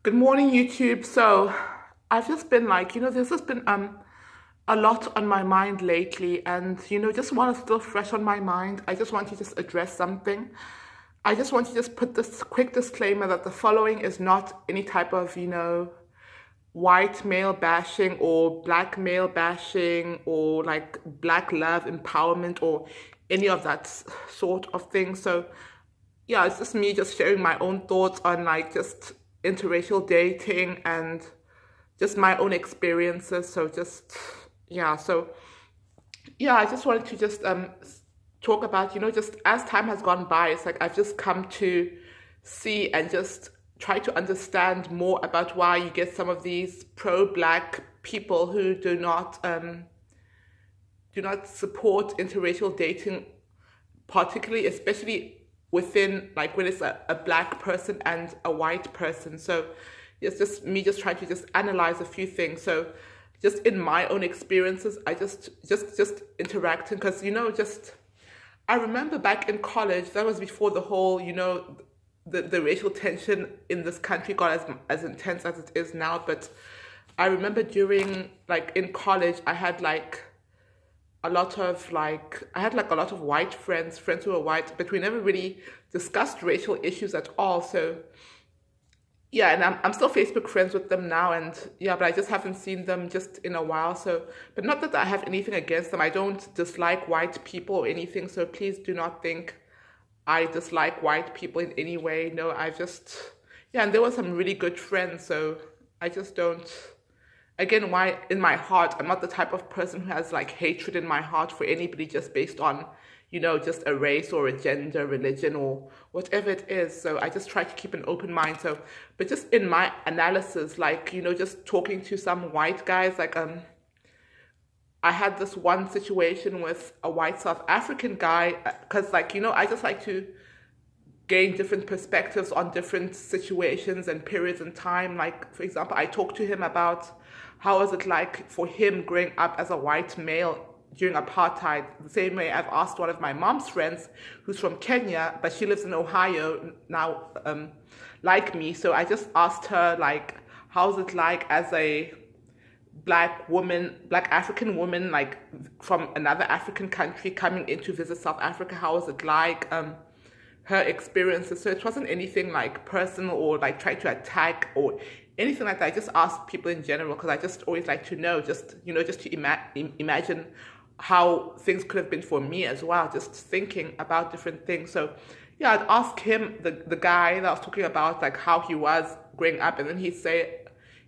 Good morning, YouTube. So I've just been like, there's just been a lot on my mind lately, and just while it's still fresh on my mind, I just want to just address something. I just want to just put this quick disclaimer that the following is not any type of, white male bashing or black male bashing or like black love empowerment or any of that sort of thing. So yeah, it's just me just sharing my own thoughts on like just interracial dating and just my own experiences. So just yeah, so yeah, I just wanted to just talk about, just as time has gone by, it's like I've just come to see and just try to understand more about why you get some of these pro-black people who do not support interracial dating, particularly, especially within like when it's a black person and a white person. So it's just me just trying to just analyze a few things. So just in my own experiences, I just interacting because just I remember back in college, that was before the whole the racial tension in this country got as intense as it is now. But I remember during like in college, I had like a lot of white friends who were white, but we never really discussed racial issues at all. So yeah, and I'm still Facebook friends with them now, and yeah, but I just haven't seen them just in a while. So, but not that I have anything against them. I don't dislike white people or anything. So please do not think I dislike white people in any way. No, yeah, and there were some really good friends. So I just don't. Again, why in my heart, I'm not the type of person who has like hatred in my heart for anybody just based on, just a race or a gender, religion or whatever it is. So I just try to keep an open mind. So, but just in my analysis, like, just talking to some white guys, like, I had this one situation with a white South African guy, because like, I just like to gain different perspectives on different situations and periods in time. Like, for example, I talked to him about how was it like for him growing up as a white male during apartheid. The same way I've asked one of my mom's friends who's from Kenya, but she lives in Ohio now, like me. So I just asked her, like, how's it like as a black African woman, like from another African country coming in to visit South Africa? How was it like? Her experiences. So it wasn't anything like personal or like trying to attack or anything like that. I just asked people in general because I just always like to know, just to imagine how things could have been for me as well, just thinking about different things. So yeah, I'd ask him, the guy that I was talking about, like how he was growing up, and then he'd say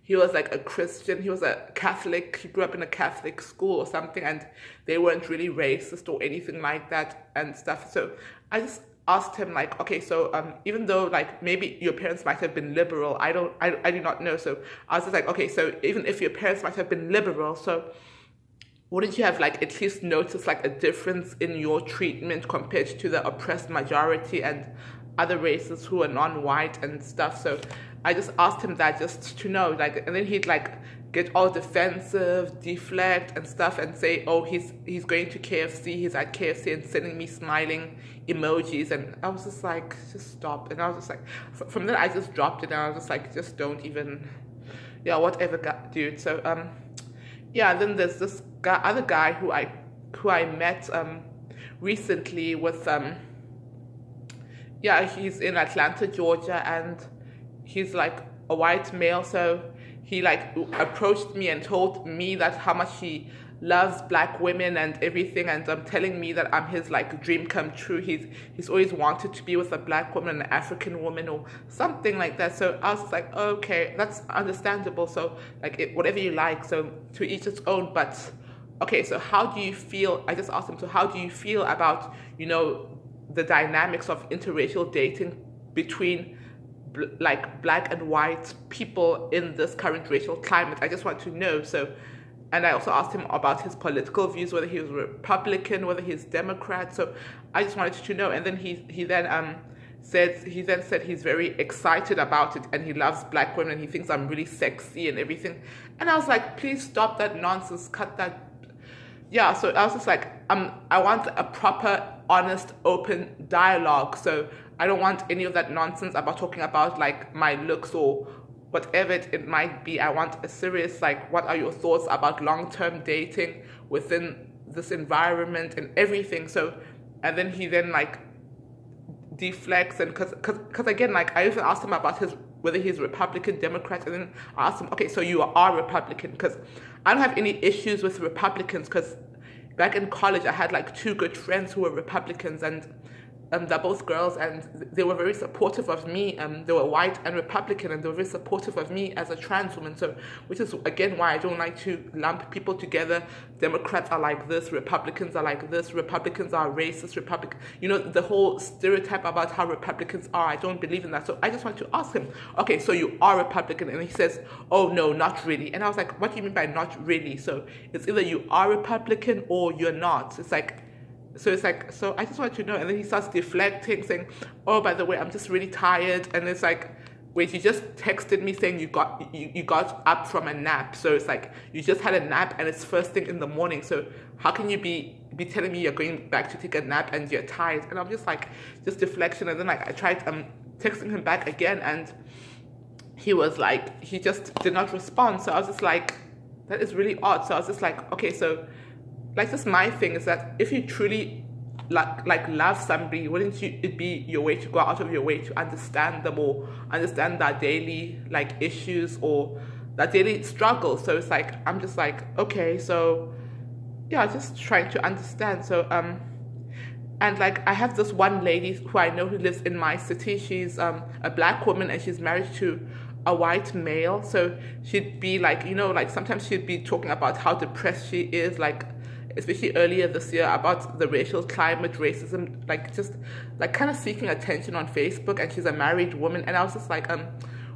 he was like a Christian, he was a Catholic, he grew up in a Catholic school or something, and they weren't really racist or anything like that and stuff. So I just asked him, like, okay, so even though like maybe your parents might have been liberal, I do not know. So I was just like, okay, so even if your parents might have been liberal, so wouldn't you have like at least noticed like a difference in your treatment compared to the oppressed majority and other races who are non-white and stuff? So I just asked him that just to know, like, and then he'd like get all defensive, deflect and stuff and say, oh, he's going to KFC, he's at KFC, and sending me smiling emojis. And I was just like, just stop. And I was just like, from then I just dropped it, and I was just like, just don't even, yeah, whatever, dude. So yeah, and then there's this other guy who I met recently with yeah, he's in Atlanta, Georgia, and he's like a white male. So he like approached me and told me that how much he loves black women and everything, and telling me that I'm his like dream come true. He's always wanted to be with a black woman, an African woman, or something like that. So I was just like, okay, that's understandable. So like whatever you like. So to each its own. But okay, so how do you feel? I just asked him, so how do you feel about the dynamics of interracial dating between like black and white people in this current racial climate? I just want to know. So, and I also asked him about his political views, whether he was Republican, whether he's Democrat. So I just wanted to know. And then he then said he's very excited about it, and he loves black women, and he thinks I'm really sexy and everything. And I was like, please stop that nonsense, cut that. Yeah, so I was just like, I want a proper, honest, open dialogue. So I don't want any of that nonsense about talking about like my looks or whatever it might be. I want a serious, like, what are your thoughts about long-term dating within this environment and everything. So, and then he then like deflects, and because again, like, I even asked him about whether he's Republican, Democrat, and then I asked him, okay, so you are Republican, because I don't have any issues with Republicans, because back in college I had like 2 good friends who were Republicans, and they're both girls, and they were very supportive of me. They were white and Republican, and they were very supportive of me as a trans woman. So, which is again why I don't like to lump people together. Democrats are like this, Republicans are like this, Republicans are racist, the whole stereotype about how Republicans are. I don't believe in that. So I just want to ask him, okay, so you are Republican? And he says, oh no, not really. And I was like, what do you mean by not really? So it's either you are Republican or you're not. It's like, so I just want to know. And then he starts deflecting, saying, oh, by the way, I'm just really tired. And it's like, wait, you just texted me saying you got up from a nap. So it's like, you just had a nap and it's first thing in the morning. So how can you be telling me you're going back to take a nap and you're tired? And I'm just like, just deflection. And then like I tried texting him back again, and he was like, he just did not respond. So I was just like, that is really odd. So I was just like, okay, so like, just my thing is that if you truly like love somebody, wouldn't it be your way to go out of your way to understand them, or understand their daily like issues or their daily struggles? So it's like, I'm just like, okay, so yeah, just trying to understand. So and like, I have this one lady who I know who lives in my city. She's a black woman, and she's married to a white male. So she'd be like, like sometimes she'd be talking about how depressed she is, like especially earlier this year, about the racial climate, racism, like just like kind of seeking attention on Facebook. And she's a married woman, and I was just like,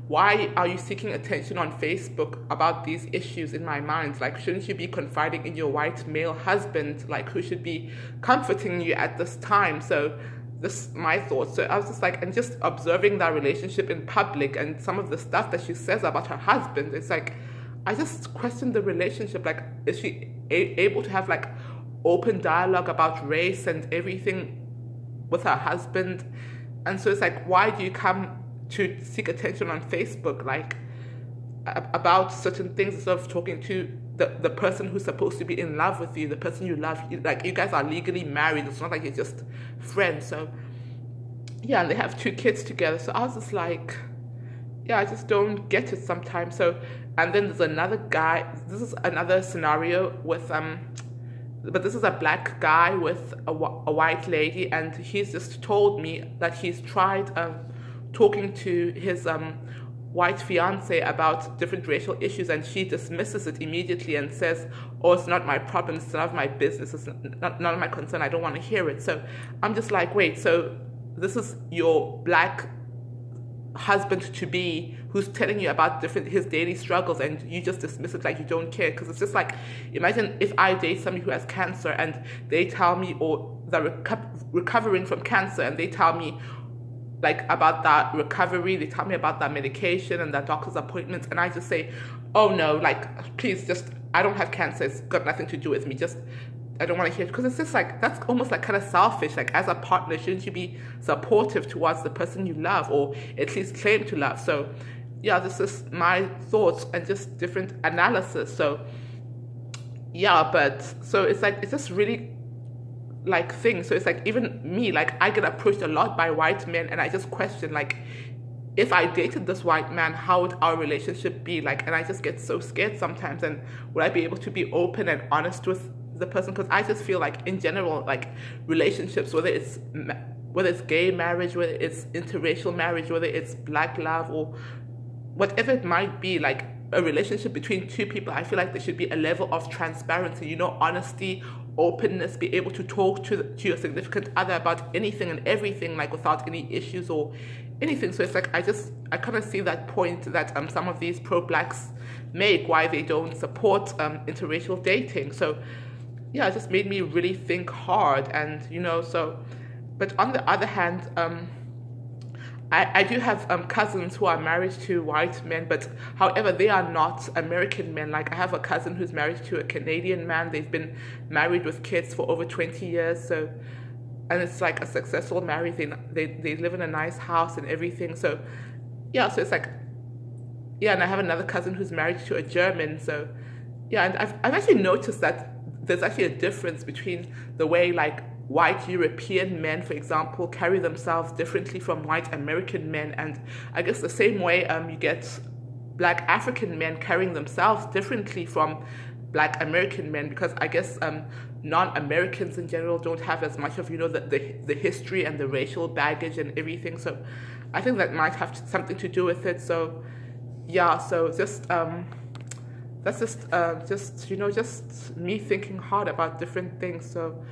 why are you seeking attention on Facebook about these issues? In my mind, like, shouldn't you be confiding in your white male husband, like, who should be comforting you at this time? So this my thoughts. So I was just like, and just observing that relationship in public, and some of the stuff that she says about her husband, it's like, I just question the relationship. Like, is she able to have like open dialogue about race and everything with her husband? And so it's like, why do you come to seek attention on Facebook, like about certain things, instead of talking to the person who's supposed to be in love with you, the person you love? Like, you guys are legally married. It's not like you're just friends. So yeah, and they have 2 kids together. So I was just like, yeah, I just don't get it sometimes. So, and then there's another guy. This is another scenario with but this is a black guy with a white lady, and he's just told me that he's tried talking to his white fiance about different racial issues, and she dismisses it immediately and says, oh, it's not my problem, it's none of my business, it's none of my concern, I don't want to hear it. So I'm just like, wait, so this is your black husband-to-be who's telling you about his daily struggles, and you just dismiss it like you don't care? Because it's just like, imagine if I date somebody who has cancer, and they tell me, or they're recovering from cancer, and they tell me like about that recovery, they tell me about that medication and that doctor's appointments, and I just say, oh no, like, please, just, I don't have cancer, it's got nothing to do with me, just, I don't want to hear it. Because it's just like, that's almost like kind of selfish. Like, as a partner, shouldn't you be supportive towards the person you love, or at least claim to love? So yeah, this is my thoughts and just different analysis. So yeah, but so it's like, it's just really like things. So it's like, even me, like, I get approached a lot by white men, and I just question, like, if I dated this white man, how would our relationship be like? And I just get so scared sometimes. And would I be able to be open and honest with the person? Because I just feel like, in general, like, relationships, whether it's gay marriage, whether it's interracial marriage, whether it's black love, or whatever it might be, like a relationship between 2 people, I feel like there should be a level of transparency, honesty, openness, be able to talk to your significant other about anything and everything, like, without any issues or anything. So it's like, I kind of see that point that some of these pro-blacks make, why they don't support interracial dating. So yeah, it just made me really think hard. And so, but on the other hand, I do have cousins who are married to white men, but however, they are not American men. Like, I have a cousin who's married to a Canadian man. They've been married with kids for over 20 years. So, and it's like a successful marriage. They live in a nice house and everything. So yeah, so it's like, yeah, and I have another cousin who's married to a German. So yeah, and I've actually noticed that there's actually a difference between the way like white European men, for example, carry themselves differently from white American men, and I guess the same way you get black African men carrying themselves differently from black American men, because I guess non-Americans in general don't have as much of, you know, the history and the racial baggage and everything. So I think that might have something to do with it. So yeah, so just that's just you know, just me thinking hard about different things. So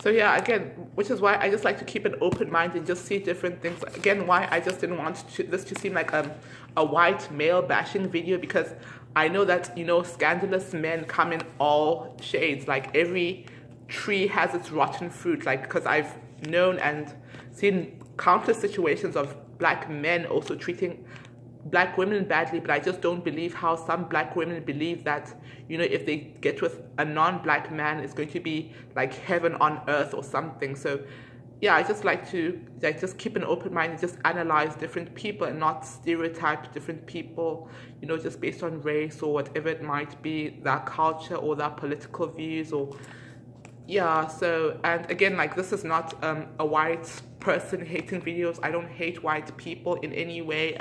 yeah, again, which is why I just like to keep an open mind and just see different things. Again, why I just didn't want this to seem like a white male bashing video, because I know that, you know, scandalous men come in all shades. Like every tree has its rotten fruit. Like, because I've known and seen countless situations of black men also treating black women badly, but I just don't believe how some black women believe that, you know, if they get with a non-black man, it's going to be like heaven on earth or something. So yeah, I just like to just keep an open mind and just analyze different people and not stereotype different people, you know, just based on race or whatever it might be, their culture or their political views. Or yeah, so, and again, like, this is not a white person hating videos. I don't hate white people in any way.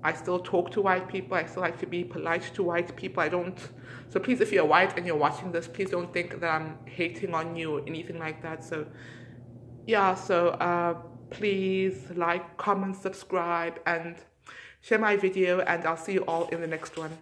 I still talk to white people. I still like to be polite to white people. I don't, so please, if you're white and you're watching this, please don't think that I'm hating on you or anything like that. So yeah, so please like, comment, subscribe, and share my video, and I'll see you all in the next one.